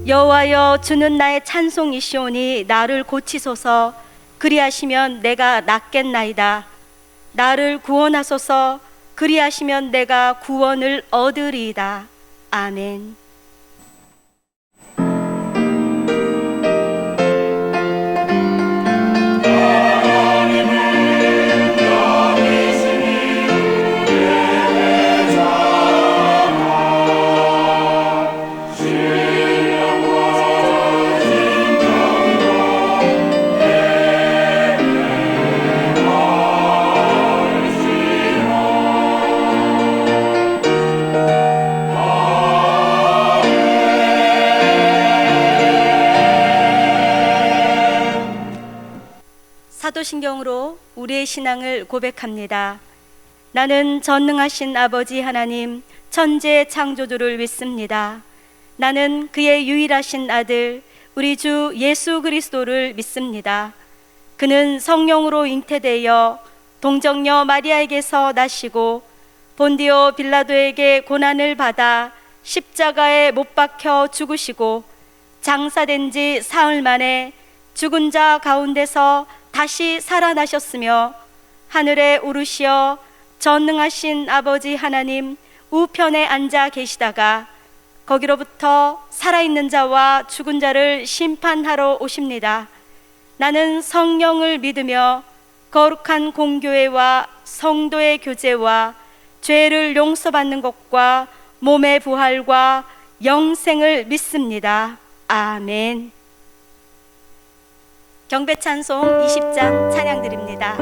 여호와여, 주는 나의 찬송이시오니 나를 고치소서. 그리하시면 내가 낫겠나이다. 나를 구원하소서. 그리하시면 내가 구원을 얻으리이다. 아멘. 사도신경으로 우리의 신앙을 고백합니다. 나는 전능하신 아버지 하나님, 천재 창조주를 믿습니다. 나는 그의 유일하신 아들, 우리 주 예수 그리스도를 믿습니다. 그는 성령으로 잉태되어 동정녀 마리아에게서 나시고 본디오 빌라도에게 고난을 받아 십자가에 못 박혀 죽으시고 장사된 지 사흘 만에 죽은 자 가운데서 다시 살아나셨으며 하늘에 오르시어 전능하신 아버지 하나님 우편에 앉아 계시다가 거기로부터 살아있는 자와 죽은 자를 심판하러 오십니다. 나는 성령을 믿으며 거룩한 공교회와 성도의 교제와 죄를 용서받는 것과 몸의 부활과 영생을 믿습니다. 아멘. 경배찬송 20장 찬양드립니다.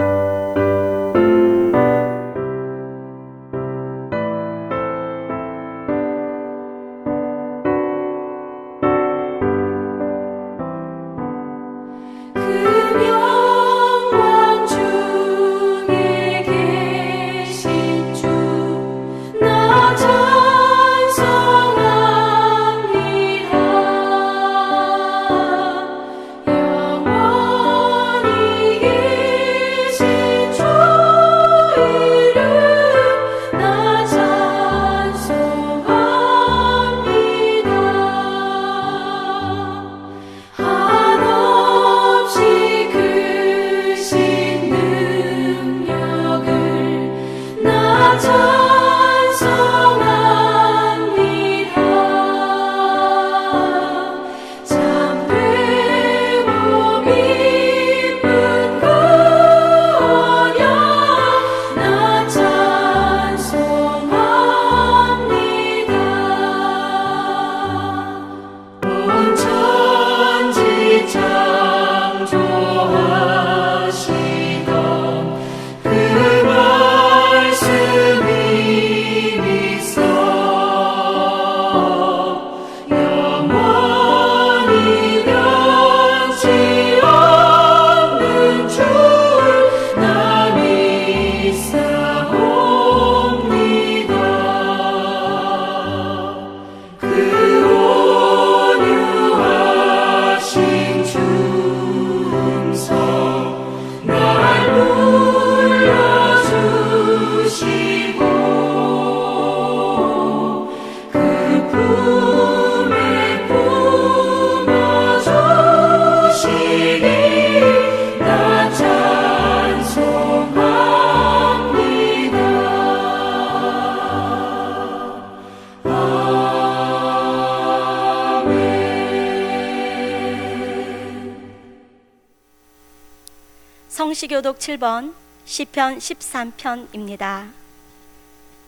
성시교독 7번 시편 13편입니다.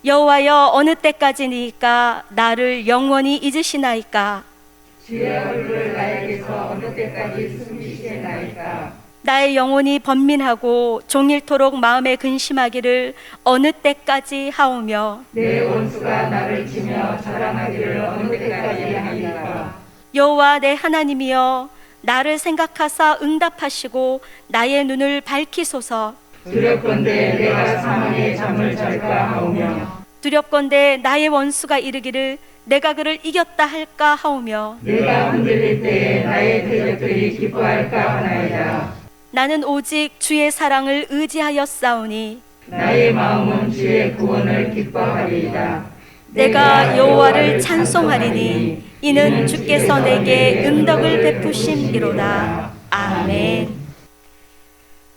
여호와여, 어느 때까지니까 나를 영원히 잊으시나이까? 주의 얼굴을 나에게서 어느 때까지 숨기시나이까? 나의 영혼이 번민하고 종일토록 마음에 근심하기를 어느 때까지 하오며 내 원수가 나를 치며 자랑하기를 어느 때까지 하리까? 여호와 내 하나님이여, 나를 생각하사 응답하시고 나의 눈을 밝히소서. 두렵건대 내가 사망의 잠을 잘까 하오며 두렵건대 나의 원수가 이르기를 내가 그를 이겼다 할까 하오며 내가 흔들릴 때에 나의 대적들이 기뻐할까 하나이다. 나는 오직 주의 사랑을 의지하여 싸우니 나의 마음은 주의 구원을 기뻐하리이다. 내가 여호와를 찬송하리니 이는 주께서 내게 은덕을 베푸심이로다. 아멘.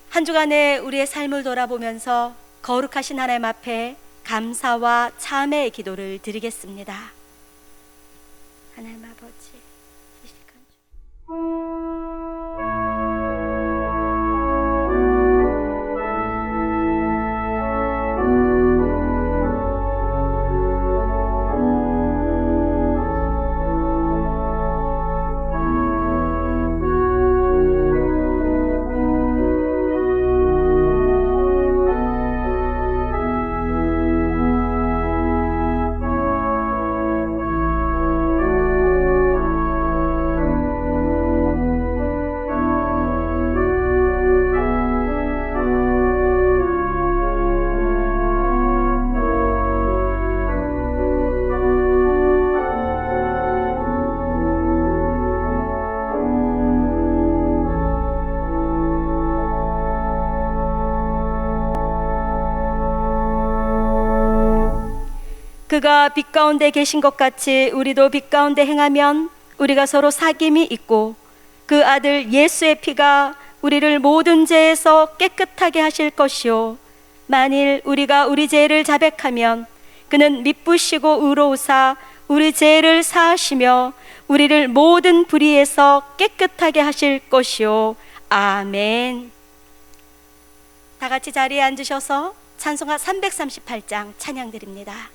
한 주간의 우리의 삶을 돌아보면서 거룩하신 하나님 앞에 감사와 참회의 기도를 드리겠습니다. 하나님 아버지, 이 시간 그가 빛 가운데 계신 것 같이 우리도 빛 가운데 행하면 우리가 서로 사귐이 있고 그 아들 예수의 피가 우리를 모든 죄에서 깨끗하게 하실 것이요 만일 우리가 우리 죄를 자백하면 그는 미쁘시고 의로우사 우리 죄를 사하시며 우리를 모든 불의에서 깨끗하게 하실 것이요 아멘. 다 같이 자리에 앉으셔서 찬송가 338장 찬양 드립니다.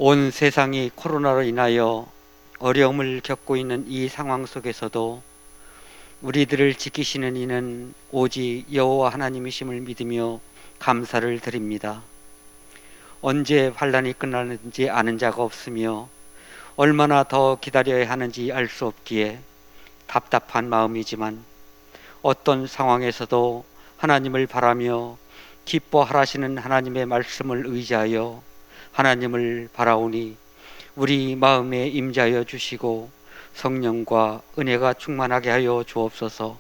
온 세상이 코로나로 인하여 어려움을 겪고 있는 이 상황 속에서도 우리들을 지키시는 이는 오직 여호와 하나님이심을 믿으며 감사를 드립니다. 언제 환란이 끝나는지 아는 자가 없으며 얼마나 더 기다려야 하는지 알 수 없기에 답답한 마음이지만 어떤 상황에서도 하나님을 바라며 기뻐하라시는 하나님의 말씀을 의지하여 하나님을 바라오니 우리 마음에 임재하여 주시고 성령과 은혜가 충만하게 하여 주옵소서.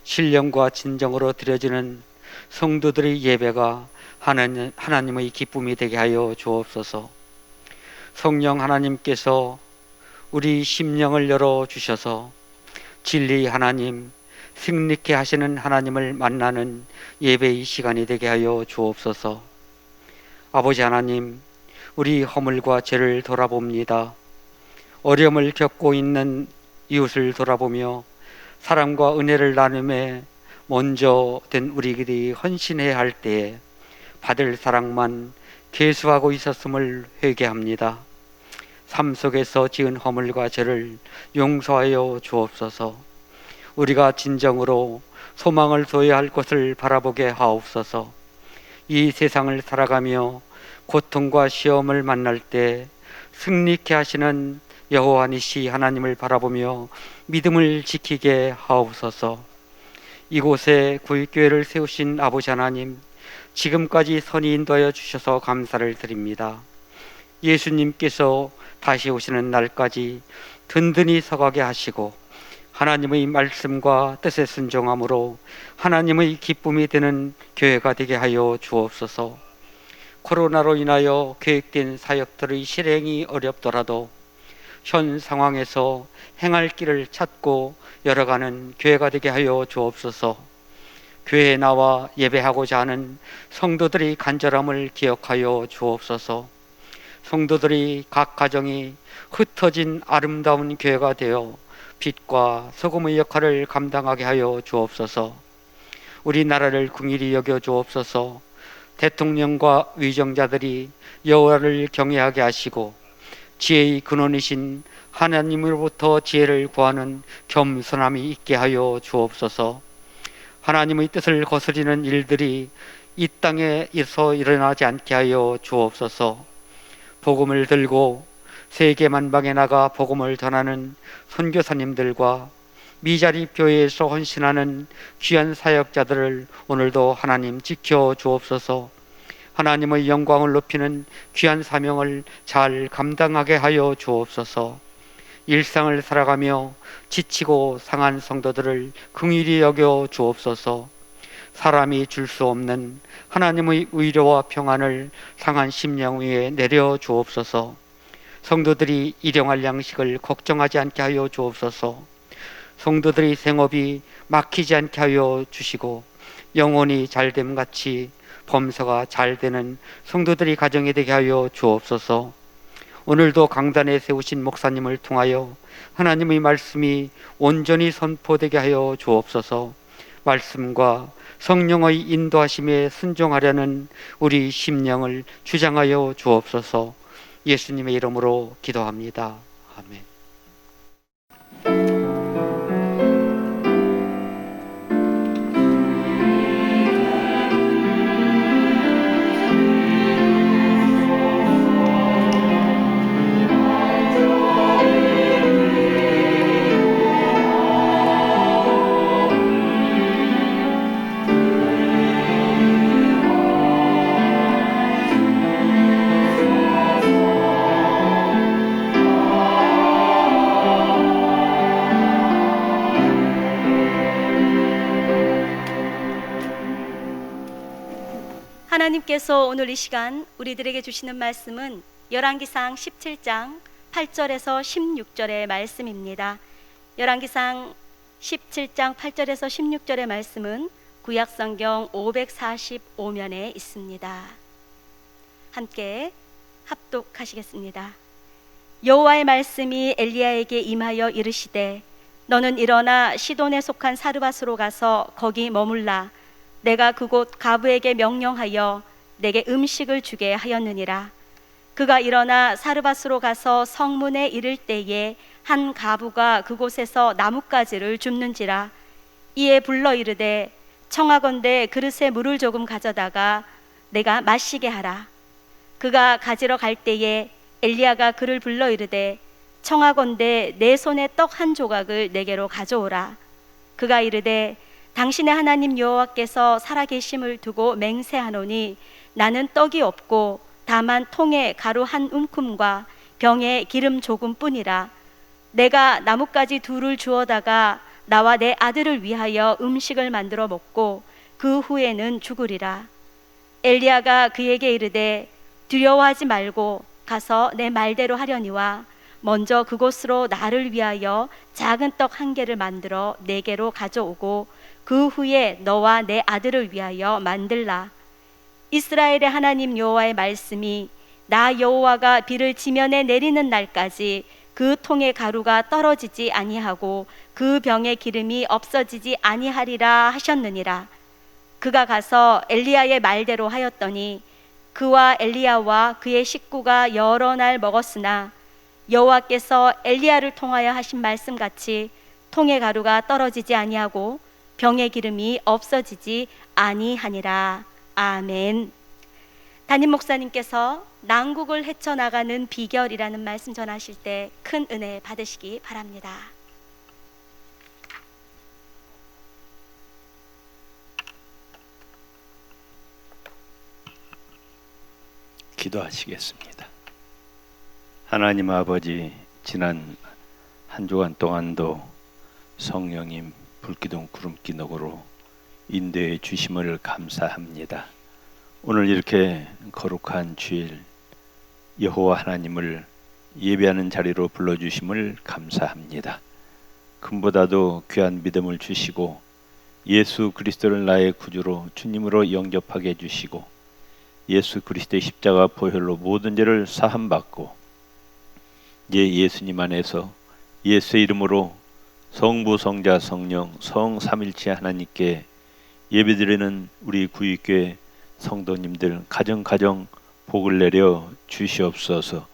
신령과 진정으로 드려지는 성도들의 예배가 하나님의 기쁨이 되게 하여 주옵소서. 성령 하나님께서 우리 심령을 열어 주셔서 진리 하나님, 승리케 하시는 하나님을 만나는 예배의 시간이 되게 하여 주옵소서. 아버지 하나님, 우리 허물과 죄를 돌아봅니다. 어려움을 겪고 있는 이웃을 돌아보며 사랑과 은혜를 나눔에 먼저 된 우리들이 헌신해야 할 때에 받을 사랑만 계수하고 있었음을 회개합니다. 삶 속에서 지은 허물과 죄를 용서하여 주옵소서. 우리가 진정으로 소망을 둬야 할 것을 바라보게 하옵소서. 이 세상을 살아가며 고통과 시험을 만날 때 승리케 하시는 여호와니시 하나님을 바라보며 믿음을 지키게 하옵소서. 이곳에 구입교회를 세우신 아버지 하나님, 지금까지 선히 인도하여 주셔서 감사를 드립니다. 예수님께서 다시 오시는 날까지 든든히 서가게 하시고 하나님의 말씀과 뜻에 순종함으로 하나님의 기쁨이 되는 교회가 되게 하여 주옵소서. 코로나로 인하여 계획된 사역들의 실행이 어렵더라도 현 상황에서 행할 길을 찾고 열어가는 교회가 되게 하여 주옵소서. 교회에 나와 예배하고자 하는 성도들의 간절함을 기억하여 주옵소서. 성도들이 각 가정이 흩어진 아름다운 교회가 되어 빛과 소금의 역할을 감당하게 하여 주옵소서. 우리나라를 긍휼히 여겨 주옵소서. 대통령과 위정자들이 여호와를 경외하게 하시고 지혜의 근원이신 하나님으로부터 지혜를 구하는 겸손함이 있게 하여 주옵소서. 하나님의 뜻을 거스리는 일들이 이 땅에서 일어나지 않게 하여 주옵소서. 복음을 들고 세계 만방에 나가 복음을 전하는 선교사님들과 미자립 교회에서 헌신하는 귀한 사역자들을 오늘도 하나님 지켜 주옵소서. 하나님의 영광을 높이는 귀한 사명을 잘 감당하게 하여 주옵소서. 일상을 살아가며 지치고 상한 성도들을 긍휼히 여겨 주옵소서. 사람이 줄 수 없는 하나님의 위로와 평안을 상한 심령 위에 내려 주옵소서. 성도들이 일용할 양식을 걱정하지 않게 하여 주옵소서. 성도들의 생업이 막히지 않게 하여 주시고 영혼이 잘됨 같이 범사가 잘 되는 성도들이 가정이 되게 하여 주옵소서. 오늘도 강단에 세우신 목사님을 통하여 하나님의 말씀이 온전히 선포되게 하여 주옵소서. 말씀과 성령의 인도하심에 순종하려는 우리 심령을 주장하여 주옵소서. 예수님의 이름으로 기도합니다. 아멘. 하나님께서 오늘 이 시간 우리들에게 주시는 말씀은 열왕기상 17장 8절에서 16절의 말씀입니다. 열왕기상 17장 8절에서 16절의 말씀은 구약성경 545면에 있습니다. 함께 합독하시겠습니다. 여호와의 말씀이 엘리야에게 임하여 이르시되 너는 일어나 시돈에 속한 사르밧으로 가서 거기 머물라. 내가 그곳 가부에게 명령하여 내게 음식을 주게 하였느니라. 그가 일어나 사르밧으로 가서 성문에 이를 때에 한 가부가 그곳에서 나뭇가지를 줍는지라. 이에 불러 이르되 청하건대 그릇에 물을 조금 가져다가 내가 마시게 하라. 그가 가지러 갈 때에 엘리야가 그를 불러 이르되 청하건대 내 손에 떡 한 조각을 내게로 가져오라. 그가 이르되 당신의 하나님 여호와께서 살아계심을 두고 맹세하노니 나는 떡이 없고 다만 통에 가루 한 움큼과 병에 기름 조금뿐이라. 내가 나뭇가지 둘을 주어다가 나와 내 아들을 위하여 음식을 만들어 먹고 그 후에는 죽으리라. 엘리야가 그에게 이르되 두려워하지 말고 가서 내 말대로 하려니와 먼저 그곳으로 나를 위하여 작은 떡 한 개를 만들어 내게로 가져오고 그 후에 너와 내 아들을 위하여 만들라. 이스라엘의 하나님 여호와의 말씀이 나 여호와가 비를 지면에 내리는 날까지 그 통의 가루가 떨어지지 아니하고 그 병의 기름이 없어지지 아니하리라 하셨느니라. 그가 가서 엘리야의 말대로 하였더니 그와 엘리야와 그의 식구가 여러 날 먹었으나 여호와께서 엘리야를 통하여 하신 말씀같이 통의 가루가 떨어지지 아니하고 병의 기름이 없어지지 아니하니라. 아멘. 담임 목사님께서 난국을 헤쳐나가는 비결이라는 말씀 전하실 때 큰 은혜 받으시기 바랍니다. 기도하시겠습니다. 하나님 아버지, 지난 한 주간 동안도 성령님 불기둥 구름기둥으로 인도해 주심을 감사합니다. 오늘 이렇게 거룩한 주일 여호와 하나님을 예배하는 자리로 불러주심을 감사합니다. 금보다도 귀한 믿음을 주시고 예수 그리스도를 나의 구주로 주님으로 영접하게 해주시고 예수 그리스도의 십자가 보혈로 모든 죄를 사함받고 이제 예수님 안에서 예수의 이름으로 성부 성자 성령 성삼일체 하나님께 예배드리는 우리 구익교회 성도님들 가정 복을 내려 주시옵소서.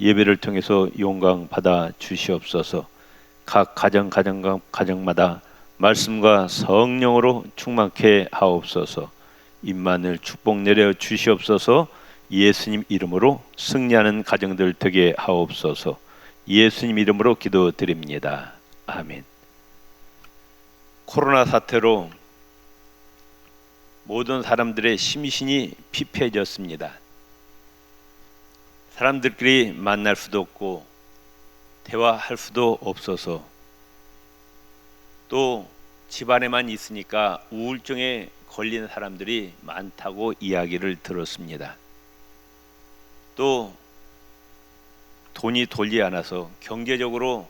예배를 통해서 영광 받아 주시옵소서. 각 가정마다 말씀과 성령으로 충만케 하옵소서. 임만을 축복 내려 주시옵소서. 예수님 이름으로 승리하는 가정들 되게 하옵소서. 예수님 이름으로 기도드립니다. 아멘. 코로나 사태로 모든 사람들의 심신이 피폐해졌습니다. 사람들끼리 만날 수도 없고 대화할 수도 없어서 또 집안에만 있으니까 우울증에 걸린 사람들이 많다고 이야기를 들었습니다. 또 돈이 돌지 않아서 경제적으로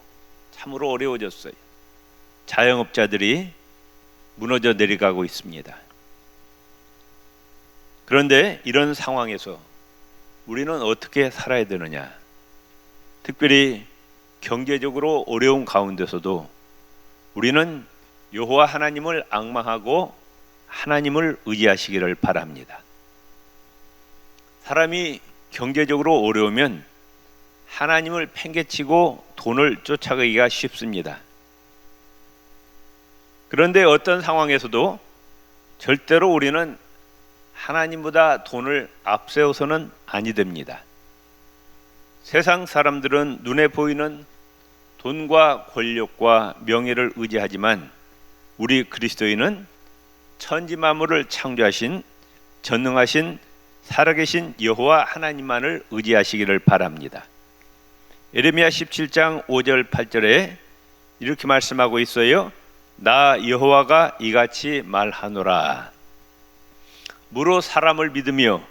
참으로 어려워졌어요. 자영업자들이 무너져 내려가고 있습니다. 그런데 이런 상황에서 우리는 어떻게 살아야 되느냐? 특별히 경제적으로 어려운 가운데서도 우리는 여호와 하나님을 앙망하고 하나님을 의지하시기를 바랍니다. 사람이 경제적으로 어려우면 하나님을 팽개치고 돈을 쫓아가기가 쉽습니다. 그런데 어떤 상황에서도 절대로 우리는 하나님보다 돈을 앞세워서는 아니 됩니다. 세상 사람들은 눈에 보이는 돈과 권력과 명예를 의지하지만 우리 그리스도인은 천지 만물을 창조하신 전능하신 살아계신 여호와 하나님만을 의지하시기를 바랍니다. 예레미야 17장 5절 8절에 이렇게 말씀하고 있어요. 나 여호와가 이같이 말하노라. 무로 사람을 믿으며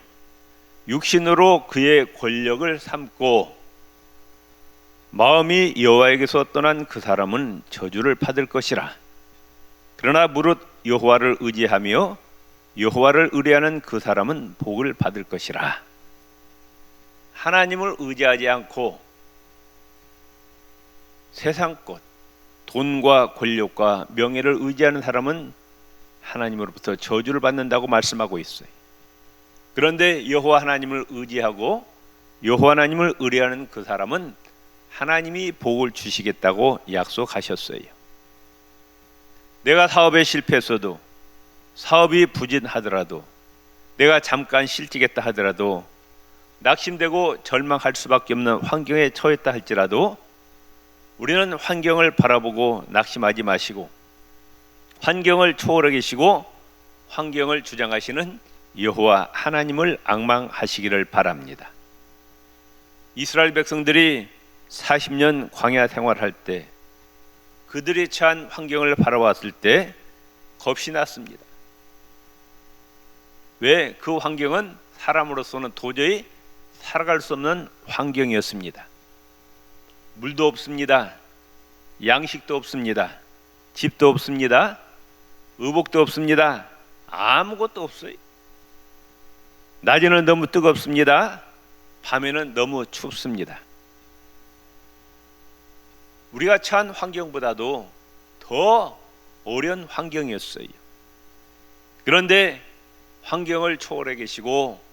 육신으로 그의 권력을 삼고 마음이 여호와에게서 떠난 그 사람은 저주를 받을 것이라. 그러나 무릇 여호와를 의지하며 여호와를 의뢰하는 그 사람은 복을 받을 것이라. 하나님을 의지하지 않고 세상 것, 돈과 권력과 명예를 의지하는 사람은 하나님으로부터 저주를 받는다고 말씀하고 있어요. 그런데 여호와 하나님을 의지하고 여호와 하나님을 의뢰하는 그 사람은 하나님이 복을 주시겠다고 약속하셨어요. 내가 사업에 실패했어도, 사업이 부진하더라도, 내가 잠깐 실직했다 하더라도, 낙심되고 절망할 수밖에 없는 환경에 처했다 할지라도 우리는 환경을 바라보고 낙심하지 마시고 환경을 초월해 계시고 환경을 주장하시는 여호와 하나님을 앙망하시기를 바랍니다. 이스라엘 백성들이 40년 광야 생활할 때 그들이 처한 환경을 바라봤을 때 겁이 났습니다. 왜? 그 환경은 사람으로서는 도저히 살아갈 수 없는 환경이었습니다. 물도 없습니다. 양식도 없습니다. 집도 없습니다. 의복도 없습니다. 아무것도 없어요. 낮에는 너무 뜨겁습니다. 밤에는 너무 춥습니다. 우리가 처한 환경보다도 더 어려운 환경이었어요. 그런데 환경을 초월해 계시고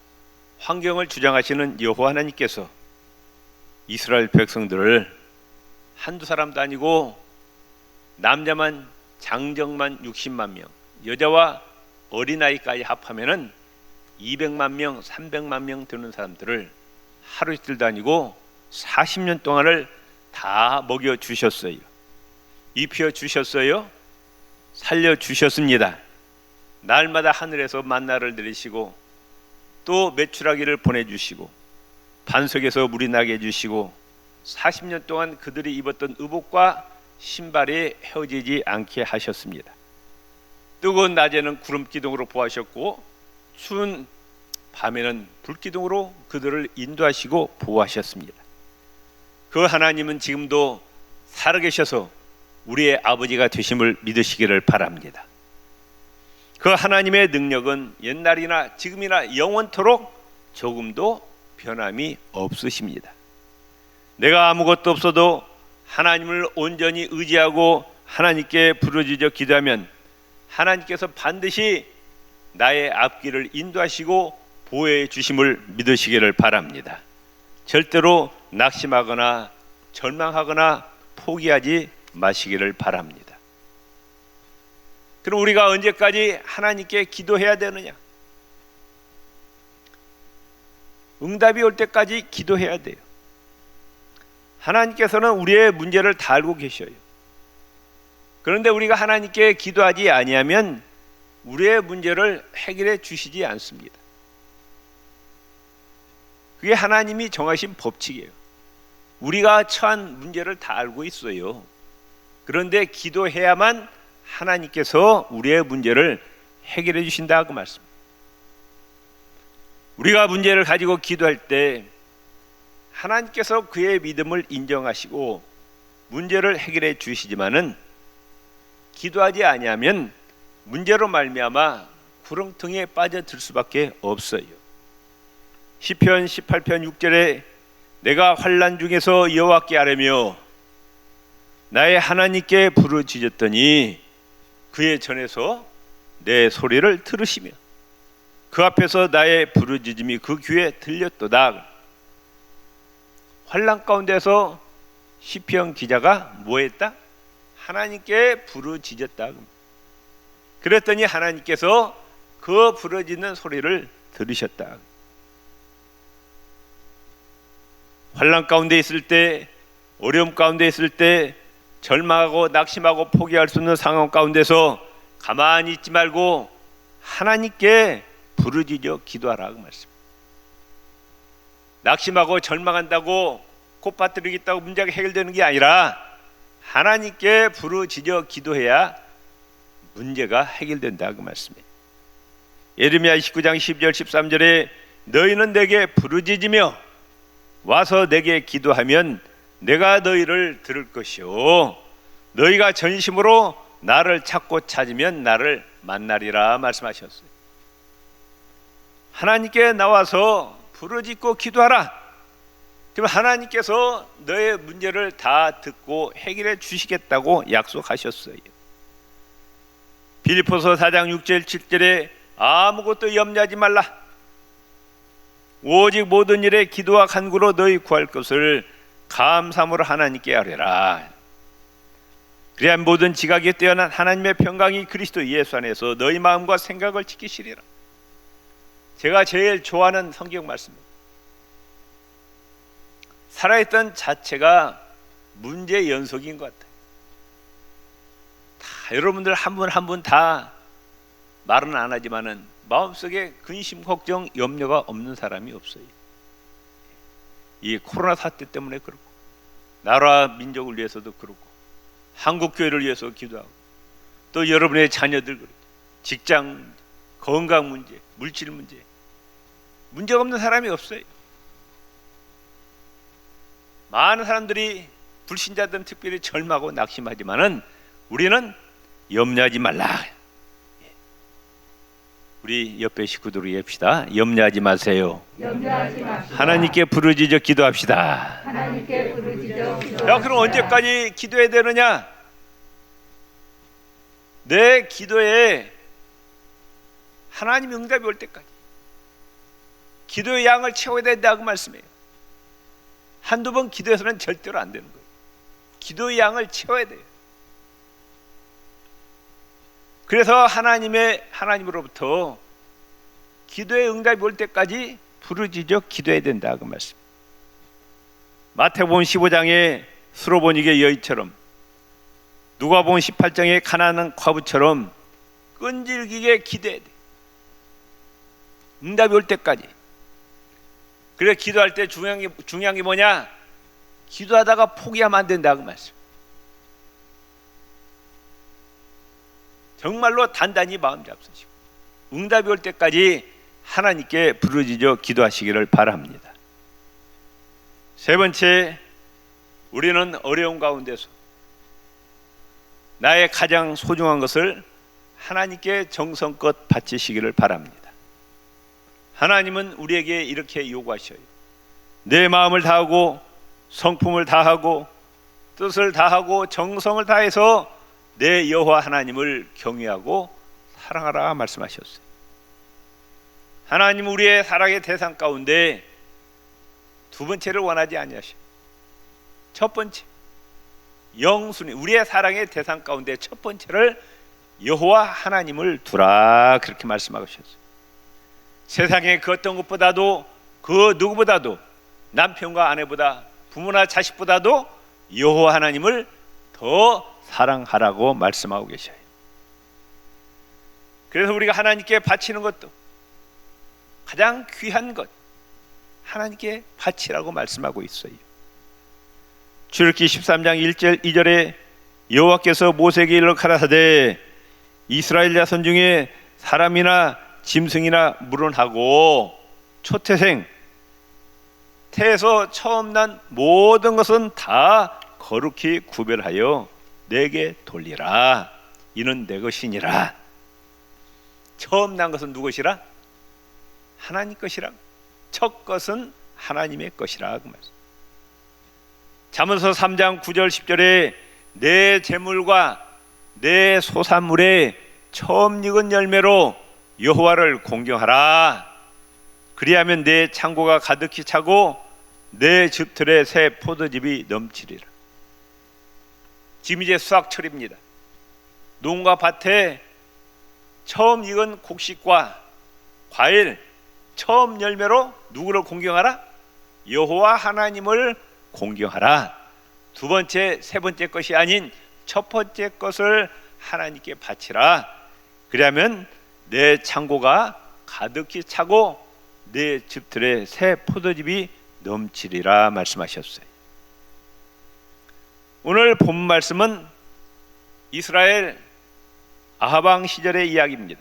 환경을 주장하시는 여호와 하나님께서 이스라엘 백성들을 한두 사람도 아니고 남자만 장정만 60만 명, 여자와 어린아이까지 합하면은 200만 명, 300만 명 되는 사람들을 하루 이틀도 아니고 40년 동안을 다 먹여 주셨어요. 입혀 주셨어요. 살려 주셨습니다. 날마다 하늘에서 만나를 내리시고 또 메추라기를 보내주시고 반석에서 물이 나게 해주시고 40년 동안 그들이 입었던 의복과 신발이 헤어지지 않게 하셨습니다. 뜨거운 낮에는 구름 기둥으로 보호하셨고 추운 밤에는 불 기둥으로 그들을 인도하시고 보호하셨습니다. 그 하나님은 지금도 살아계셔서 우리의 아버지가 되심을 믿으시기를 바랍니다. 그 하나님의 능력은 옛날이나 지금이나 영원토록 조금도 변함이 없으십니다. 내가 아무것도 없어도 하나님을 온전히 의지하고 하나님께 부르짖어 기도하면 하나님께서 반드시 나의 앞길을 인도하시고 보호해 주심을 믿으시기를 바랍니다. 절대로 낙심하거나 절망하거나 포기하지 마시기를 바랍니다. 그럼 우리가 언제까지 하나님께 기도해야 되느냐? 응답이 올 때까지 기도해야 돼요. 하나님께서는 우리의 문제를 다 알고 계셔요. 그런데 우리가 하나님께 기도하지 아니하면 우리의 문제를 해결해 주시지 않습니다. 그게 하나님이 정하신 법칙이에요. 우리가 처한 문제를 다 알고 있어요. 그런데 기도해야만 하나님께서 우리의 문제를 해결해 주신다 그 말씀. 우리가 문제를 가지고 기도할 때 하나님께서 그의 믿음을 인정하시고 문제를 해결해 주시지만은 기도하지 아니하면 문제로 말미암아 구렁텅이에 빠져들 수밖에 없어요. 시편 18편 6절에 내가 환난 중에서 여호와께 아뢰며 나의 하나님께 부르짖었더니 그의 전에서 내 소리를 들으시며 그 앞에서 나의 부르짖음이 그 귀에 들렸도다. 환난 가운데서 시편 기자가 뭐 했다? 하나님께 부르짖었다. 그랬더니 하나님께서 그 부르짖는 소리를 들으셨다. 환난 가운데 있을 때, 어려움 가운데 있을 때, 절망하고 낙심하고 포기할 수 없는 상황 가운데서 가만히 있지 말고 하나님께 부르짖어 기도하라 그 말씀. 낙심하고 절망한다고 콧바뜨리겠다고 문제가 해결되는 게 아니라 하나님께 부르짖어 기도해야 문제가 해결된다 그 말씀이에요. 예레미야 29장 12절 13절에 너희는 내게 부르짖으며 와서 내게 기도하면 내가 너희를 들을 것이요 너희가 전심으로 나를 찾고 찾으면 나를 만나리라 말씀하셨어요. 하나님께 나와서 부르짖고 기도하라. 그럼 하나님께서 너의 문제를 다 듣고 해결해 주시겠다고 약속하셨어요. 빌립보서 4장 6절 7절에 아무것도 염려하지 말라. 오직 모든 일에 기도와 간구로 너희 구할 것을 감사함으로 하나님께 아뢰라. 그래야 모든 지각에 뛰어난 하나님의 평강이 그리스도 예수 안에서 너희 마음과 생각을 지키시리라. 제가 제일 좋아하는 성경 말씀입니다. 살아있던 자체가 문제의 연속인 것 같아요. 다 여러분들 한 분 한 분 다 말은 안 하지만은 마음속에 근심, 걱정, 염려가 없는 사람이 없어요. 이 코로나 사태 때문에 그렇고, 나라 민족을 위해서도 그렇고, 한국 교회를 위해서 기도하고, 또 여러분의 자녀들 그렇고, 직장, 건강 문제, 물질 문제가 없는 사람이 없어요. 많은 사람들이 불신자들은 특별히 절망하고 낙심하지만은 우리는 염려하지 말라. 우리 옆에 식구들을 얘기합시다. 염려하지 마세요. 염려하지 마시고 하나님께 부르짖어 기도합시다. 하나님께 부르짖어 기도합시다. 야, 그럼 언제까지 기도해야 되느냐? 내 기도에 하나님 응답이 올 때까지 기도의 양을 채워야 된다 그 말씀이에요. 한두 번 기도해서는 절대로 안 되는 거예요. 기도의 양을 채워야 돼요. 그래서 하나님으로부터 기도의 응답이 올 때까지 부르짖어 기도해야 된다 그 말씀. 마태복음 15장의 수로보니게 여인처럼, 누가복음 18장의 가난한 과부처럼 끈질기게 기도해야 돼. 응답이 올 때까지. 그래 기도할 때 중요한 게 뭐냐? 기도하다가 포기하면 안 된다 그 말씀. 정말로 단단히 마음 잡수시고 응답이 올 때까지 하나님께 부르짖어 기도하시기를 바랍니다. 세 번째, 우리는 어려운 가운데서 나의 가장 소중한 것을 하나님께 정성껏 바치시기를 바랍니다. 하나님은 우리에게 이렇게 요구하셔요. 내 마음을 다하고 성품을 다하고 뜻을 다하고 정성을 다해서 내 여호와 하나님을 경외하고 사랑하라 말씀하셨어요. 하나님 우리의 사랑의 대상 가운데 두 번째를 원하지 아니하셔요. 첫 번째, 영순위, 우리의 사랑의 대상 가운데 첫 번째를 여호와 하나님을 두라 그렇게 말씀하셨어요. 세상에 그 어떤 것보다도 그 누구보다도 남편과 아내보다 부모나 자식보다도 여호와 하나님을 더 사랑하라고 말씀하고 계셔요. 그래서 우리가 하나님께 바치는 것도 가장 귀한 것 하나님께 바치라고 말씀하고 있어요. 출애굽기 13장 1절 2절에 여호와께서 모세에게 일러 가라사대 이스라엘 자손 중에 사람이나 짐승이나 물론하고 초태생 태에서 처음 난 모든 것은 다 거룩히 구별하여 내게 돌리라. 이는 내 것이니라. 처음 난 것은 누구 것이라? 하나님 것이라. 첫 것은 하나님의 것이라 그 말씀. 잠언서 3장 9절 10절에 내 재물과 내 소산물에 처음 익은 열매로 여호와를 공경하라. 그리하면 내 창고가 가득히 차고 내 즙틀에 새 포도즙이 넘치리라. 지금 이제 수확철입니다. 농가 밭에 처음 익은 곡식과 과일 처음 열매로 누구를 공경하라? 여호와 하나님을 공경하라. 두 번째, 세 번째 것이 아닌 첫 번째 것을 하나님께 바치라. 그러면 내 창고가 가득히 차고 내 즙틀에 새 포도즙이 넘치리라 말씀하셨어요. 오늘 본 말씀은 이스라엘 아하방 시절의 이야기입니다.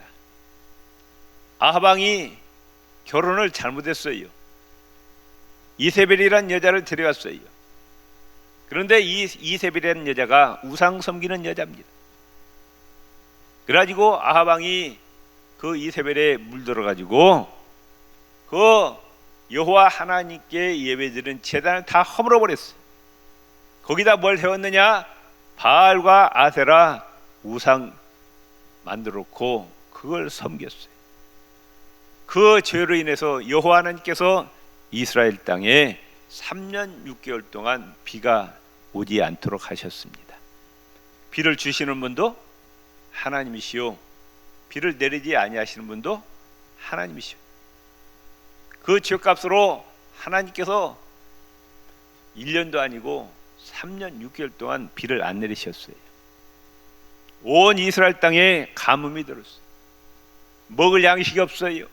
아하방이 결혼을 잘못했어요. 이세벨이라는 여자를 데려왔어요. 그런데 이 이세벨이라는 여자가 우상 섬기는 여자입니다. 그래가지고 아하방이 그 이세벨에 물들어가지고 그 여호와 하나님께 예배드리는 제단을 다 허물어 버렸어요. 거기다 뭘 세웠느냐? 바알과 아세라 우상 만들었고 그걸 섬겼어요. 그 죄로 인해서 여호와 하나님께서 이스라엘 땅에 3년 6개월 동안 비가 오지 않도록 하셨습니다. 비를 주시는 분도 하나님이시요 비를 내리지 아니하시는 분도 하나님이시요. 그 죄값으로 하나님께서 1년도 아니고 3년 6개월 동안 비를 안 내리셨어요. 온 이스라엘 땅에 가뭄이 들었어요. 먹을 양식이 없어요.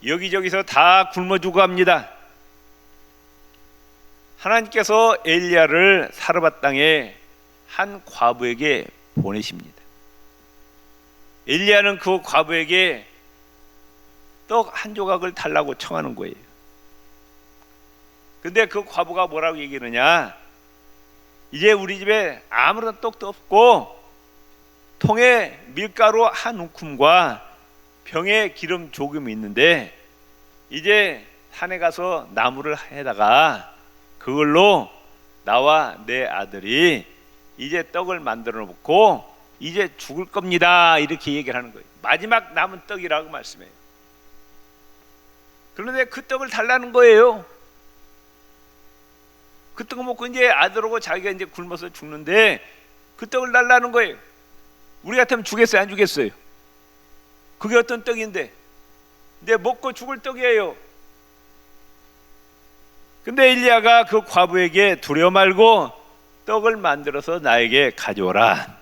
여기저기서 다 굶어 죽어갑니다. 하나님께서 엘리야를 사르밧 땅에 한 과부에게 보내십니다. 엘리야는 그 과부에게 떡 한 조각을 달라고 청하는 거예요. 근데 그 과부가 뭐라고 얘기하느냐, 이제 우리 집에 아무런 떡도 없고 통에 밀가루 한 움큼과 병에 기름 조금 있는데 이제 산에 가서 나무를 해다가 그걸로 나와 내 아들이 이제 떡을 만들어 놓고 이제 죽을 겁니다, 이렇게 얘기를 하는 거예요. 마지막 남은 떡이라고 말씀해요. 그런데 그 떡을 달라는 거예요. 그 떡을 먹고 이제 아들하고 자기가 이제 굶어서 죽는데 그 떡을 달라는 거예요. 우리 같으면 주겠어요, 안 주겠어요? 그게 어떤 떡인데? 근데 먹고 죽을 떡이에요. 근데 엘리야가 그 과부에게 두려워 말고 떡을 만들어서 나에게 가져오라.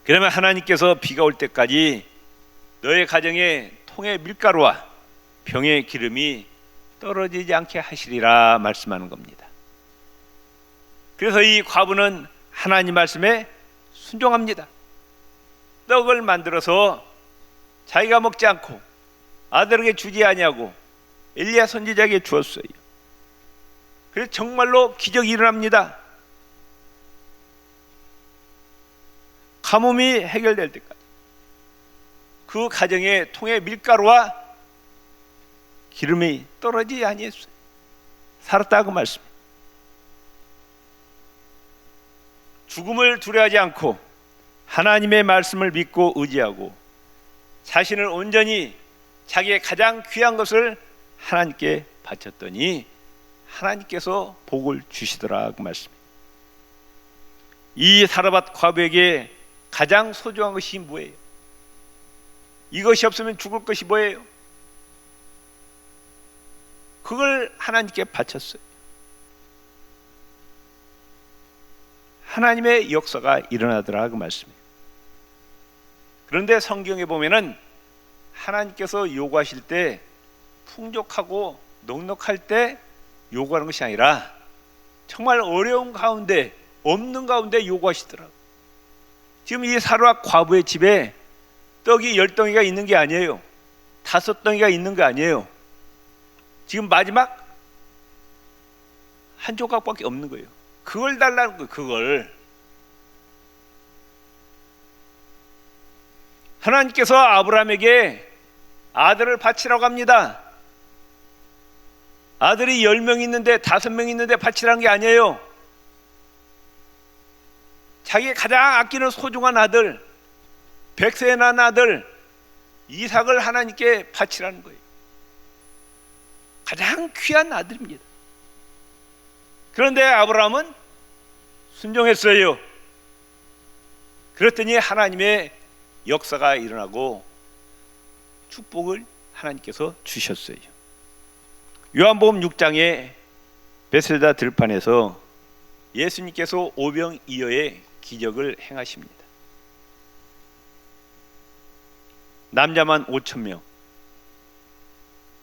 그러면 하나님께서 비가 올 때까지 너의 가정에 통에 밀가루와 병에 기름이 떨어지지 않게 하시리라 말씀하는 겁니다. 그래서 이 과부는 하나님 말씀에 순종합니다. 떡을 만들어서 자기가 먹지 않고 아들에게 주지 아니하고 엘리야 선지자에게 주었어요. 그래서 정말로 기적이 일어납니다. 가뭄이 해결될 때까지 그 가정에 통에 밀가루와 기름이 떨어지지 아니했어요. 살았다고 말씀해요. 죽음을 두려워하지 않고 하나님의 말씀을 믿고 의지하고 자신을 온전히 자기의 가장 귀한 것을 하나님께 바쳤더니 하나님께서 복을 주시더라고 말씀해요. 이 사르밧 과부에게 가장 소중한 것이 뭐예요? 이것이 없으면 죽을 것이 뭐예요? 그걸 하나님께 바쳤어요. 하나님의 역사가 일어나더라고 말씀해요. 그런데 성경에 보면은 하나님께서 요구하실 때 풍족하고 넉넉할 때 요구하는 것이 아니라 정말 어려운 가운데, 없는 가운데 요구하시더라고요. 지금 이 사르밧 과부의 집에 떡이 10덩이가 있는 게 아니에요. 5덩이가 있는 게 아니에요. 지금 마지막 한 조각밖에 없는 거예요. 그걸 달라는 거예요. 그걸. 하나님께서 아브라함에게 아들을 바치라고 합니다. 아들이 10명 있는데 5명 있는데 바치라는 게 아니에요. 자기 가장 아끼는 소중한 아들, 100세에 난 아들 이삭을 하나님께 바치라는 거예요. 가장 귀한 아들입니다. 그런데 아브라함은 순종했어요. 그랬더니 하나님의 역사가 일어나고 축복을 하나님께서 주셨어요. 요한복음 6장에 베세다 들판에서 예수님께서 오병이어의 기적을 행하십니다. 남자만 5,000명,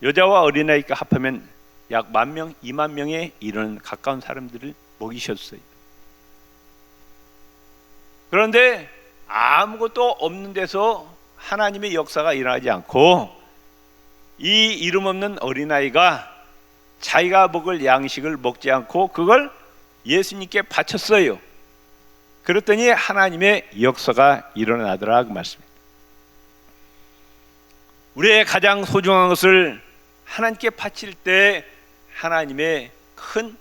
여자와 어린아이가 합하면 약 10,000명, 20,000명에 이르는 가까운 사람들을 먹이셨어요. 그런데 아무것도 없는 데서 하나님의 역사가 일어나지 않고 이 이름 없는 어린아이가 자기가 먹을 양식을 먹지 않고 그걸 예수님께 바쳤어요. 그랬더니 하나님의 역사가 일어나더라 그 말씀입니다. 우리의 가장 소중한 것을 하나님께 바칠 때 하나님의 큰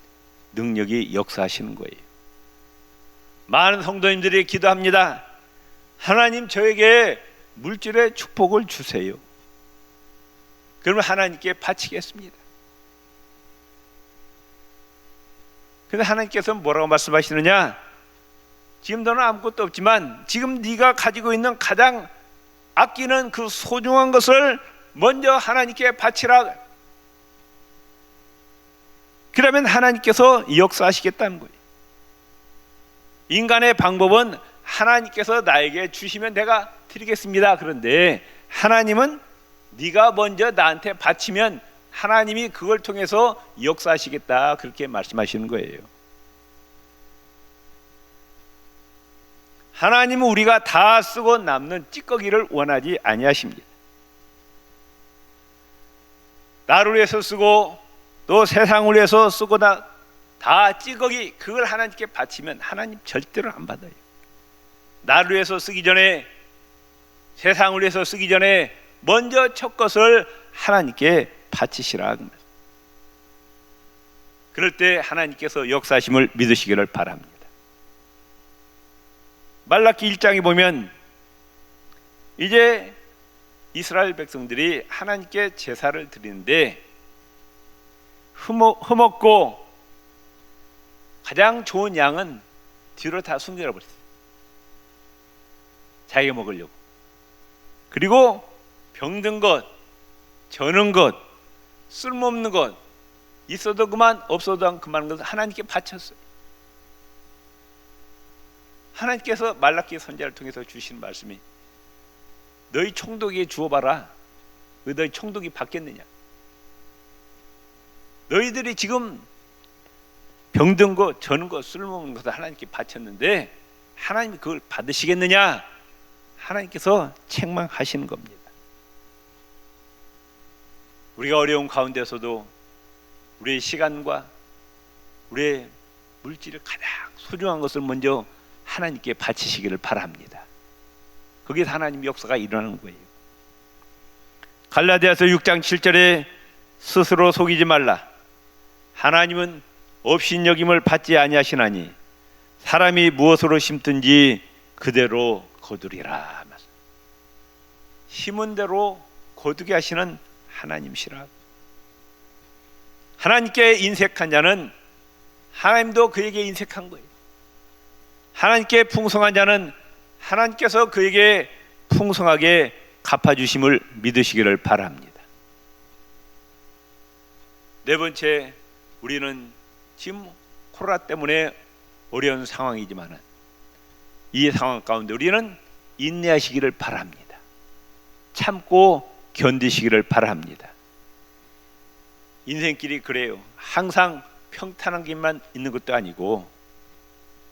능력이 역사하시는 거예요. 많은 성도님들이 기도합니다. 하나님 저에게 물질의 축복을 주세요. 그러면 하나님께 바치겠습니다. 그런데 하나님께서 뭐라고 말씀하시느냐? 지금 너는 아무것도 없지만 지금 네가 가지고 있는 가장 아끼는 그 소중한 것을 먼저 하나님께 바치라. 그러면 하나님께서 역사하시겠다는 거예요. 인간의 방법은 하나님께서 나에게 주시면 내가 드리겠습니다. 그런데 하나님은 네가 먼저 나한테 바치면 하나님이 그걸 통해서 역사하시겠다, 그렇게 말씀하시는 거예요. 하나님은 우리가 다 쓰고 남는 찌꺼기를 원하지 아니하십니다. 나를 위해서 쓰고 또 세상을 위해서 쓰고 다 찌꺼기, 그걸 하나님께 바치면 하나님 절대로 안 받아요. 나를 위해서 쓰기 전에, 세상을 위해서 쓰기 전에 먼저 첫 것을 하나님께 바치시라. 그럴 때 하나님께서 역사하심을 믿으시기를 바랍니다. 말라기 1장에 보면 이제 이스라엘 백성들이 하나님께 제사를 드리는데 흠없고 가장 좋은 양은 뒤로 다 숨겨라 버렸어요. 자기가 먹으려고. 그리고 병든 것, 저는 것, 쓸모없는 것, 있어도 그만 없어도 그만 것을 하나님께 바쳤어요. 하나님께서 말라기 선지자를 통해서 주신 말씀이 너희 총독에게 주어봐라. 왜 너희 총독이 받겠느냐? 너희들이 지금 병든 것, 저는 것, 쓸모없는 것을 하나님께 바쳤는데 하나님이 그걸 받으시겠느냐? 하나님께서 책망하시는 겁니다. 우리가 어려운 가운데서도 우리의 시간과 우리의 물질을 가장 소중한 것을 먼저 하나님께 바치시기를 바랍니다. 거기서 하나님 역사가 일어나는 거예요. 갈라디아서 6장 7절에 스스로 속이지 말라. 하나님은 업신여김을 받지 아니하시나니 사람이 무엇으로 심든지 그대로 거두리라. 심은 대로 거두게 하시는 하나님이시라. 하나님께 인색한 자는 하나님도 그에게 인색한 거예요. 하나님께 풍성한 자는 하나님께서 그에게 풍성하게 갚아주심을 믿으시기를 바랍니다. 네 번째, 우리는 지금 코로나 때문에 어려운 상황이지만 이 상황 가운데 우리는 인내하시기를 바랍니다. 참고 견디시기를 바랍니다. 인생길이 그래요. 항상 평탄한 길만 있는 것도 아니고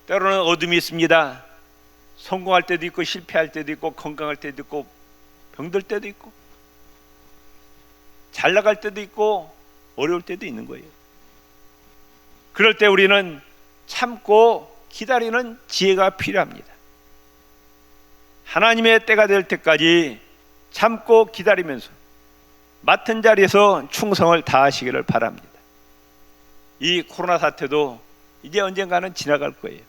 때로는 어둠이 있습니다. 성공할 때도 있고 실패할 때도 있고 건강할 때도 있고 병들 때도 있고 잘 나갈 때도 있고 어려울 때도 있는 거예요. 그럴 때 우리는 참고 기다리는 지혜가 필요합니다. 하나님의 때가 될 때까지 참고 기다리면서 맡은 자리에서 충성을 다하시기를 바랍니다. 이 코로나 사태도 이제 언젠가는 지나갈 거예요.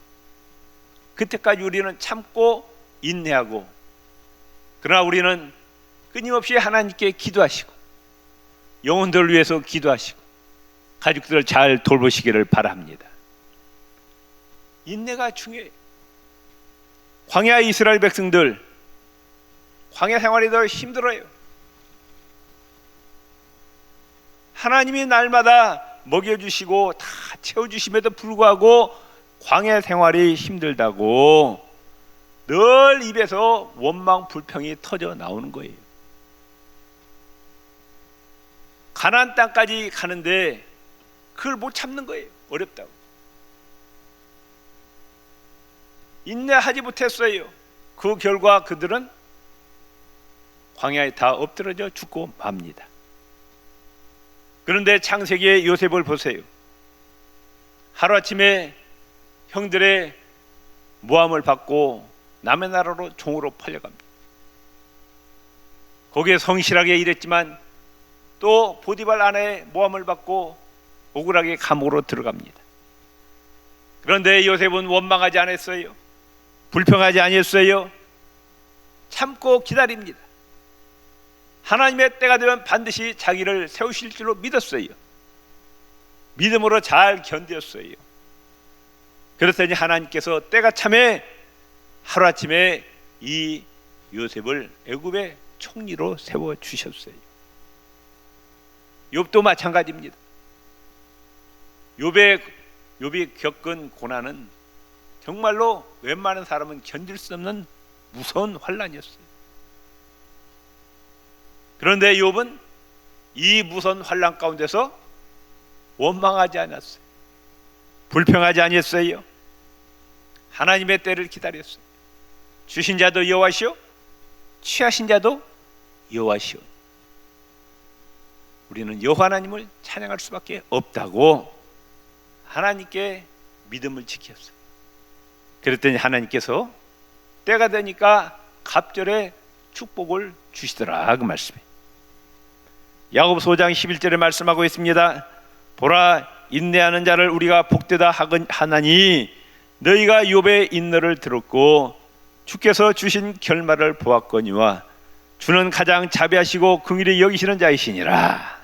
그때까지 우리는 참고 인내하고, 그러나 우리는 끊임없이 하나님께 기도하시고 영혼들을 위해서 기도하시고 가족들을 잘 돌보시기를 바랍니다. 인내가 중요해요. 광야 이스라엘 백성들 광야 생활이 더 힘들어요. 하나님이 날마다 먹여주시고 다 채워주심에도 불구하고 광야 생활이 힘들다고 늘 입에서 원망 불평이 터져 나오는 거예요. 가나안 땅까지 가는데 그걸 못 참는 거예요. 어렵다고. 인내하지 못했어요. 그 결과 그들은 광야에 다 엎드러져 죽고 맙니다. 그런데 창세기의 요셉을 보세요. 하루아침에 형들의 모함을 받고 남의 나라로 종으로 팔려갑니다. 거기에 성실하게 일했지만 또 보디발 아내의 모함을 받고 억울하게 감옥으로 들어갑니다. 그런데 요셉은 원망하지 않았어요. 불평하지 않았어요. 참고 기다립니다. 하나님의 때가 되면 반드시 자기를 세우실 줄로 믿었어요. 믿음으로 잘 견뎠어요. 그랬더니 하나님께서 때가 참에 하루아침에 이 요셉을 애굽의 총리로 세워주셨어요. 욥도 마찬가지입니다. 욥이 겪은 고난은 정말로 웬만한 사람은 견딜 수 없는 무서운 환난이었어요. 그런데 욥은 이 무서운 환난 가운데서 원망하지 않았어요. 불평하지 아니했어요. 하나님의 때를 기다렸어요. 주신 자도 여호와시오, 취하신 자도 여호와시오. 우리는 여호와 하나님을 찬양할 수밖에 없다고 하나님께 믿음을 지켰어요. 그랬더니 하나님께서 때가 되니까 갑절에 축복을 주시더라, 그 말씀이에요. 야고보서 5장 11절에 말씀하고 있습니다. 보라, 인내하는 자를 우리가 복되다 하나니 너희가 욥의 인내를 들었고 주께서 주신 결말을 보았거니와 주는 가장 자비하시고 긍휼히 여기시는 자이시니라.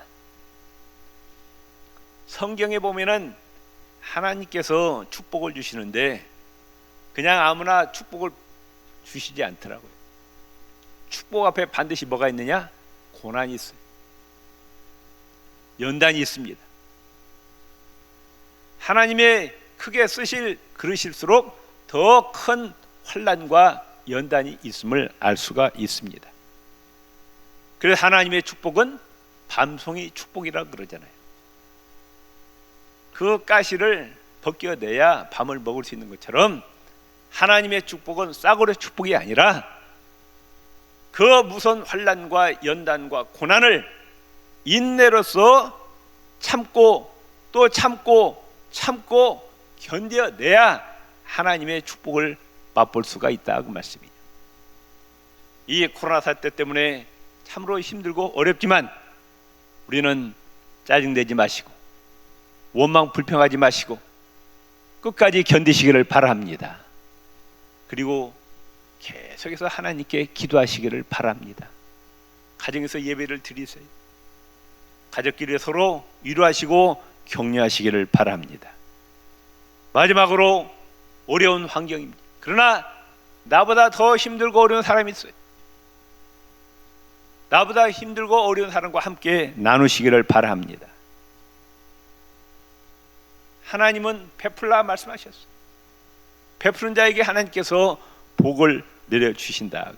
성경에 보면은 하나님께서 축복을 주시는데 그냥 아무나 축복을 주시지 않더라고요. 축복 앞에 반드시 뭐가 있느냐? 고난이 있어요. 연단이 있습니다. 하나님의 크게 쓰실 그러실수록 더 큰 환난과 연단이 있음을 알 수가 있습니다. 그래서 하나님의 축복은 밤송이 축복이라고 그러잖아요. 그 가시를 벗겨내야 밤을 먹을 수 있는 것처럼 하나님의 축복은 싸구려 축복이 아니라 그 무서운 환난과 연단과 고난을 인내로서 참고 또 참고 견뎌내야 하나님의 축복을 맛볼 수가 있다, 그 말씀이에요. 이 코로나 사태 때문에 참으로 힘들고 어렵지만 우리는 짜증내지 마시고 원망 불평하지 마시고 끝까지 견디시기를 바랍니다. 그리고 계속해서 하나님께 기도하시기를 바랍니다. 가정에서 예배를 드리세요. 가족끼리 서로 위로하시고 격려하시기를 바랍니다. 마지막으로 어려운 환경입니다. 그러나 나보다 더 힘들고 어려운 사람이 있어요. 나보다 힘들고 어려운 사람과 함께 나누시기를 바랍니다. 하나님은 베풀라 말씀하셨어요. 베푸는 자에게 하나님께서 복을 내려주신다.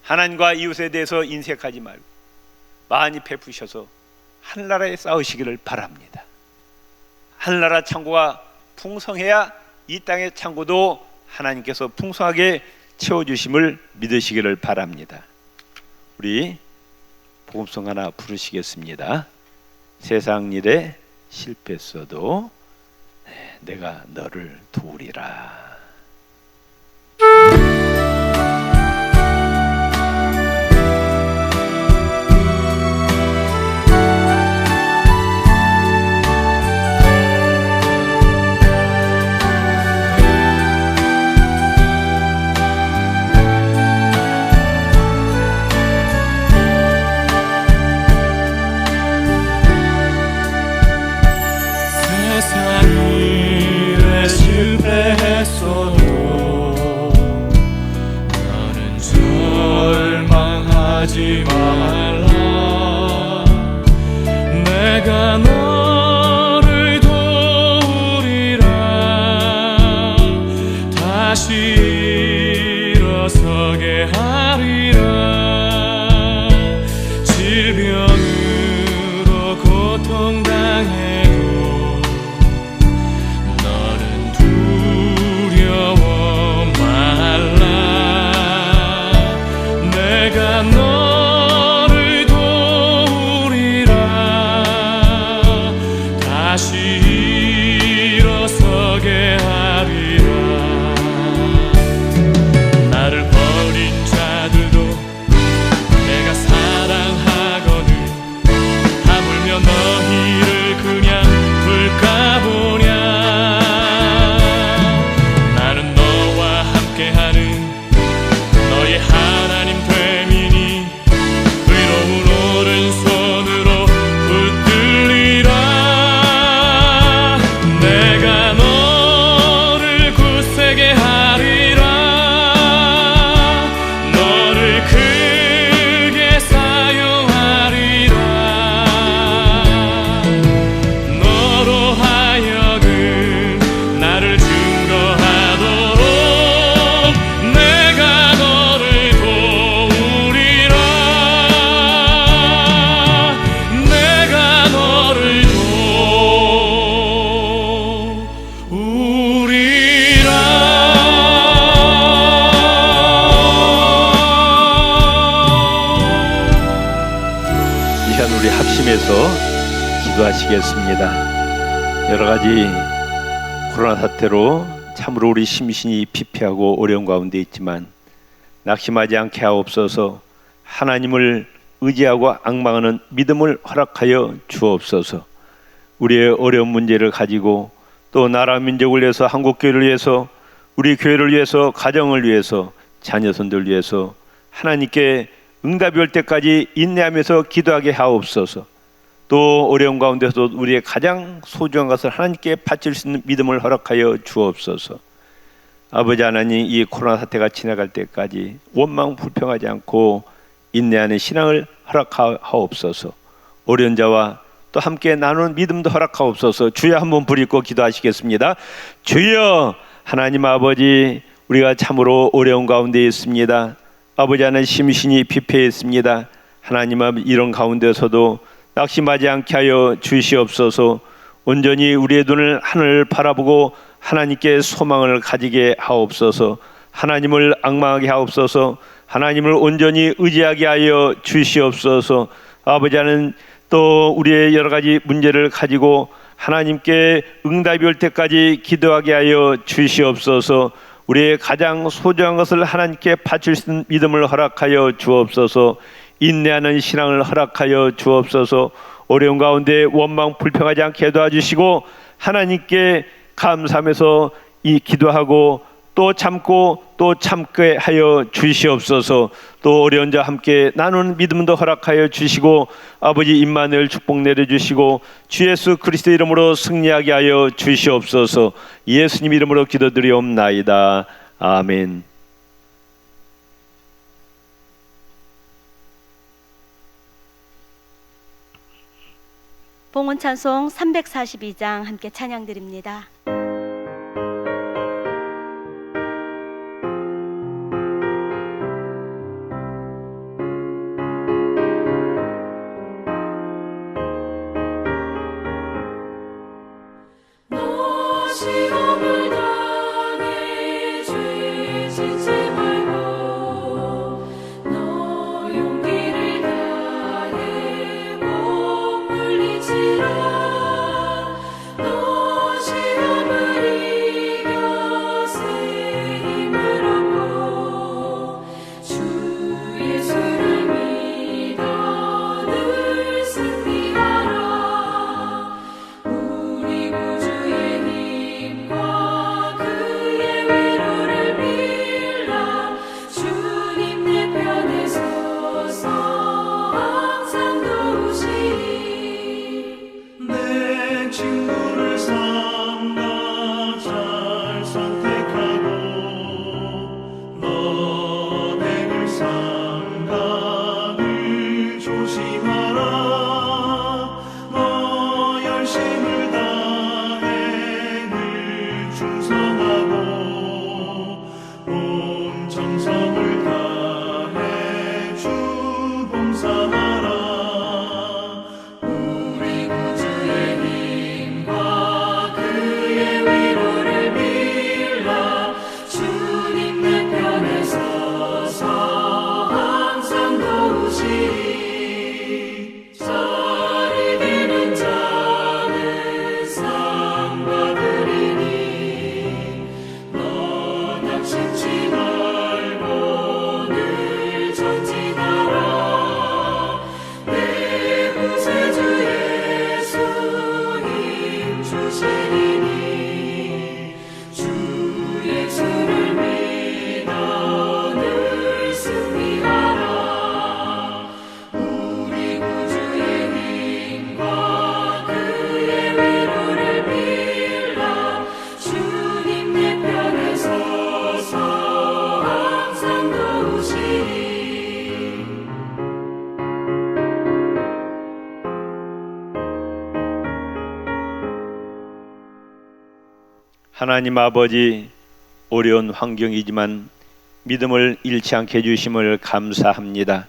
하나님과 이웃에 대해서 인색하지 말고 많이 베푸셔서 하늘나라에 쌓으시기를 바랍니다. 하늘나라 창고가 풍성해야 이 땅의 창고도 하나님께서 풍성하게 채워주심을 믿으시기를 바랍니다. 우리 복음송 하나 부르시겠습니다. 세상 일에 실패했어도 내가 너를 도우리라. 나는 절망하지 말라. 내가 너를 도우리라. 다시 일어서게 하리라. 질병으로 고통당해도 내가 너를 도우리라. 다시 일어서게 하리라. 나를 버린 자들도 내가 사랑하거든. 하물며 너희를 그냥 둘까 보냐. 나는 너와 함께하는 너의 하나님 되미니 위해서 기도하시겠습니다. 여러 가지 코로나 사태로 참으로 우리 심신이 피폐하고 어려운 가운데 있지만 낙심하지 않게 하옵소서. 하나님을 의지하고 앙망하는 믿음을 허락하여 주옵소서. 우리의 어려운 문제를 가지고 또 나라 민족을 위해서, 한국교회를 위해서, 우리 교회를 위해서, 가정을 위해서, 자녀손들 위해서 하나님께 응답이 올 때까지 인내하면서 기도하게 하옵소서. 또 어려운 가운데서 우리의 가장 소중한 것을 하나님께 바칠 수 있는 믿음을 허락하여 주옵소서. 아버지 하나님, 이 코로나 사태가 지나갈 때까지 원망 불평하지 않고 인내하는 신앙을 허락하옵소서. 어려운 자와 또 함께 나누는 믿음도 허락하옵소서. 주여 한번 부르짖고 기도하시겠습니다. 주여, 하나님 아버지, 우리가 참으로 어려운 가운데 있습니다. 아버지 하나님, 심신이 피폐했습니다. 하나님 아버지, 이런 가운데서도 낙심하지 않게 하여 주시옵소서. 온전히 우리의 눈을 하늘을 바라보고 하나님께 소망을 가지게 하옵소서. 하나님을 앙망하게 하옵소서. 하나님을 온전히 의지하게 하여 주시옵소서. 아버지 하나님, 또 우리의 여러 가지 문제를 가지고 하나님께 응답이 올 때까지 기도하게 하여 주시옵소서. 우리의 가장 소중한 것을 하나님께 바칠 수 있는 믿음을 허락하여 주옵소서. 인내하는 신앙을 허락하여 주옵소서. 어려운 가운데 원망 불평하지 않게 도와주시고 하나님께 감사하면서 이 기도하고 또 참고 또 참게 하여 주시옵소서. 또 어려운 자 함께 나누는 믿음도 허락하여 주시고 아버지 임마누엘 축복 내려주시고 주 예수 그리스도 이름으로 승리하게 하여 주시옵소서. 예수님 이름으로 기도드리옵나이다. 아멘. 봉헌 찬송 342장 함께 찬양드립니다. 시험을 당해 죄 짓지 말고 너 용기를 다해 못 물리치라. 너 시험을 이겨 새 힘을 얻고 주 예수를 믿어 늘 승리하라. 우리 구주의 힘과 그의 위로를 빌라. 주님 내 편에 서서 항상 도우시리. 내 친구를 삼가 잘 선택하고 너를 삼가 늘 조심하라. 너 열심을 다해 늘 충성하고 온 정성을 다해 주 봉사하라. 우리 구주의 힘과 그의 위로를 빌라. 주님 내 편에 서서 항상 도우시리. 잘 이기는 자는 상 받으리니 너 낙심치 말고 늘 전진하라. 내 구세주 예수 힘 주시리니 주 예수를 믿어 늘 승리하라. 우리 구주의 힘과 그의 위로를 빌라. 주님 내 편에 서서 항상 도우시리. 하나님 아버지, 어려운 환경이지만 믿음을 잃지 않게 해주심을 감사합니다.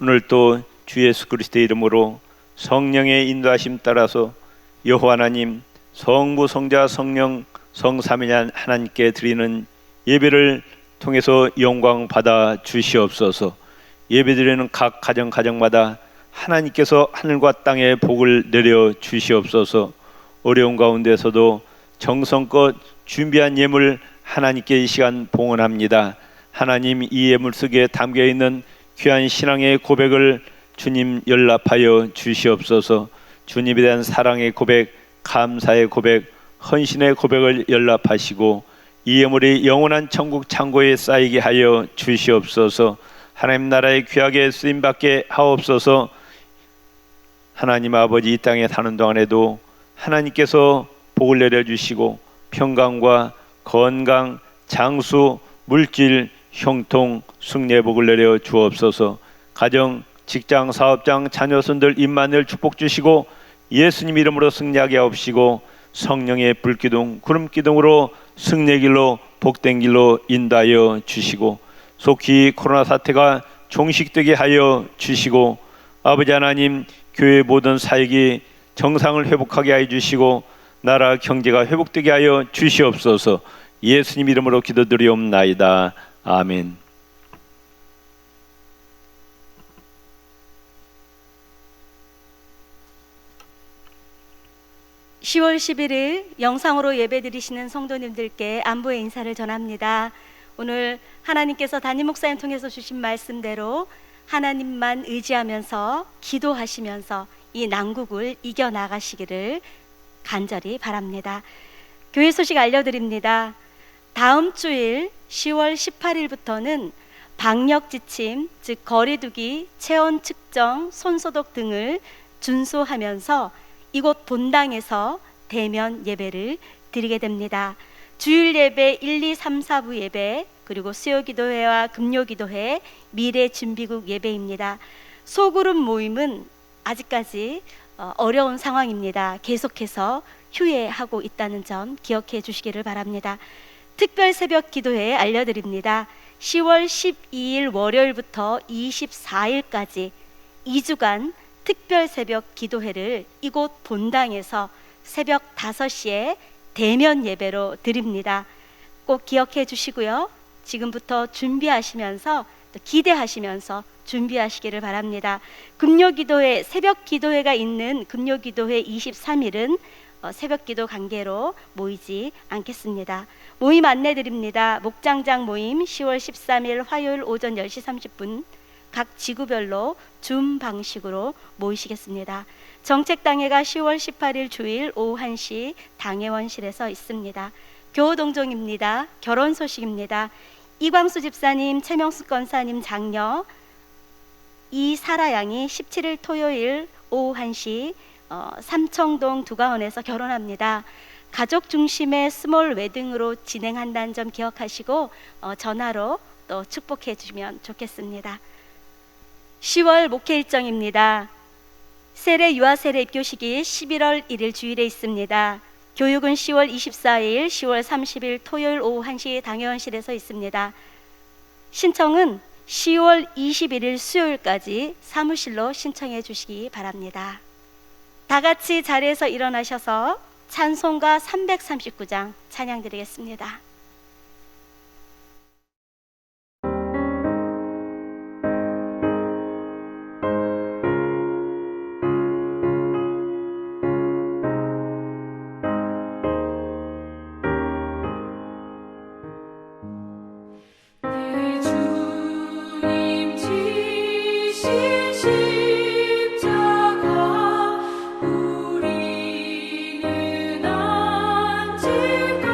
오늘 또 주 예수 그리스도의 이름으로 성령의 인도하심 따라서 여호와 하나님, 성부 성자 성령 성삼위인 하나님께 드리는 예배를 통해서 영광 받아 주시옵소서. 예배드리는 각 가정마다 하나님께서 하늘과 땅에 복을 내려 주시옵소서. 어려운 가운데서도 정성껏 준비한 예물 하나님께 이 시간 봉헌합니다. 하나님, 이 예물 속에 담겨 있는 귀한 신앙의 고백을 주님 연락하여 주시옵소서. 주님에 대한 사랑의 고백, 감사의 고백, 헌신의 고백을 연락하시고 이 예물이 영원한 천국 창고에 쌓이게 하여 주시옵소서. 하나님 나라의 귀하게 쓰임받게 하옵소서. 하나님 아버지, 이 땅에 사는 동안에도 하나님께서 복을 내려주시고 평강과 건강, 장수, 물질, 형통, 승리의 복을 내려 주옵소서. 가정, 직장, 사업장, 자녀손들 임만을 축복 주시고 예수님 이름으로 승리하게 하옵시고 성령의 불기둥, 구름기둥으로 승리의 길로, 복된 길로 인도하여 주시고 속히 코로나 사태가 종식되게 하여 주시고 아버지 하나님, 교회 모든 사역이 정상을 회복하게 하여 주시고 나라 경제가 회복되게 하여 주시옵소서. 예수님 이름으로 기도드리옵나이다. 아멘. (10월 11일) 영상으로 예배드리시는 성도님들께 안부의 인사를 전합니다. 오늘 하나님께서 담임 목사님 통해서 주신 말씀대로 하나님만 의지하면서 기도하시면서 이 난국을 이겨나가시기를 간절히 바랍니다. 교회 소식 알려드립니다. 다음 주일 10월 18일부터는 방역 지침, 즉 거리두기, 체온 측정, 손소독 등을 준수하면서 이곳 본당에서 대면 예배를 드리게 됩니다. 주일 예배 1, 2, 3, 4부 예배, 그리고 수요기도회와 금요기도회, 미래준비국 예배입니다. 소그룹 모임은 아직까지 어려운 상황입니다. 계속해서 휴회하고 있다는 점 기억해 주시기를 바랍니다. 특별 새벽 기도회 알려드립니다. 10월 12일 월요일부터 24일까지 2주간 특별 새벽 기도회를 이곳 본당에서 새벽 5시에 대면 예배로 드립니다. 꼭 기억해 주시고요. 지금부터 준비하시면서 또 기대하시면서 준비하시기를 바랍니다. 금요기도회, 새벽 기도회가 있는 금요기도회 23일은 새벽 기도 관계로 모이지 않겠습니다. 모임 안내 드립니다. 목장장 모임 10월 13일 화요일 오전 10시 30분 각 지구별로 줌 방식으로 모이시겠습니다. 정책당회가 10월 18일 주일 오후 1시 당회원실에서 있습니다. 교우동정입니다. 결혼 소식입니다. 이광수 집사님, 최명수 권사님 장녀 이사라 양이 17일 토요일 오후 1시 삼청동 두가원에서 결혼합니다. 가족 중심의 스몰 웨딩으로 진행한다는 점 기억하시고 전화로 또 축복해 주시면 좋겠습니다. 10월 목회 일정입니다. 세례 유아세례 입교식이 11월 1일 주일에 있습니다. 교육은 10월 24일, 10월 30일 토요일 오후 1시 당회원실에서 있습니다. 신청은 10월 21일 수요일까지 사무실로 신청해 주시기 바랍니다. 다 같이 자리에서 일어나셔서 찬송가 339장 찬양 드리겠습니다. 내 주님 지신 십자가 우리는 안질까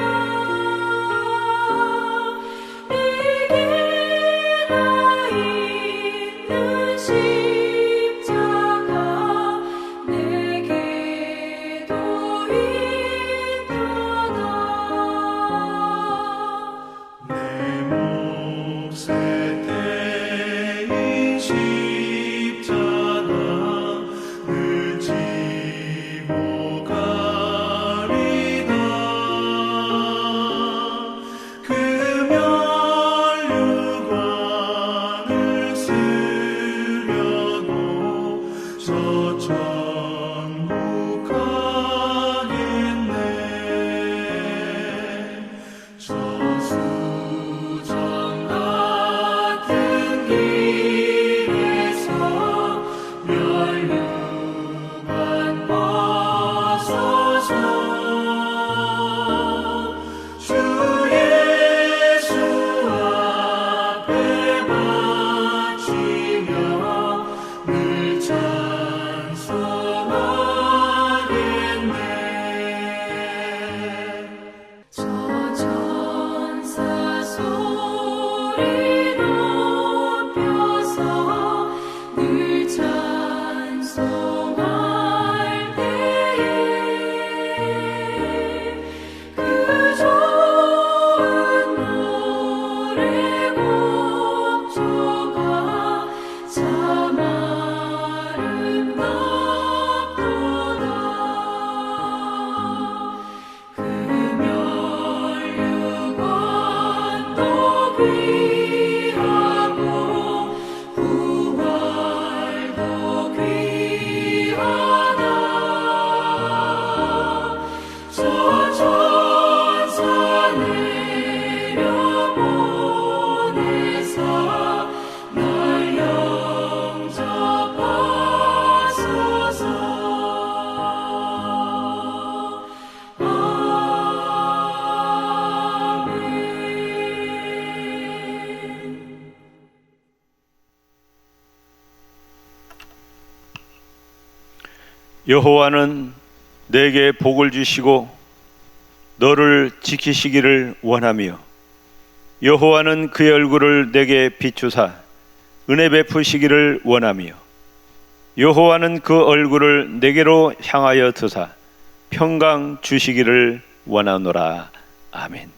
여호와는 내게 복을 주시고 너를 지키시기를 원하며 여호와는 그의 얼굴을 내게 비추사 은혜 베푸시기를 원하며 여호와는 그 얼굴을 내게로 향하여 드사 평강 주시기를 원하노라. 아멘.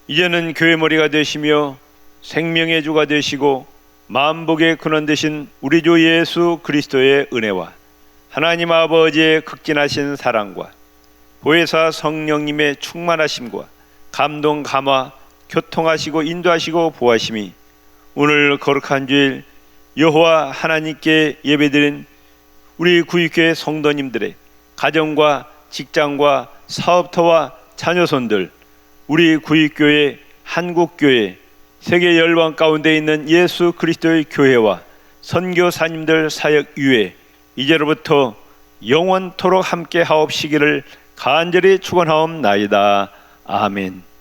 이제는 교회 머리가 되시며 생명의 주가 되시고 만복의 근원 되신 우리 주 예수 그리스도의 은혜와 하나님 아버지의 극진하신 사랑과 보혜사 성령님의 충만하심과 감동 감화 교통하시고 인도하시고 보하심이 오늘 거룩한 주일 여호와 하나님께 예배드린 우리 구육교회 성도님들의 가정과 직장과 사업터와 자녀손들, 우리 구육교회, 한국교회, 세계 열방 가운데 있는 예수 그리스도의 교회와 선교사님들 사역 위에 이제로부터 영원토록 함께 하옵시기를 간절히 축원하옵나이다. 아멘.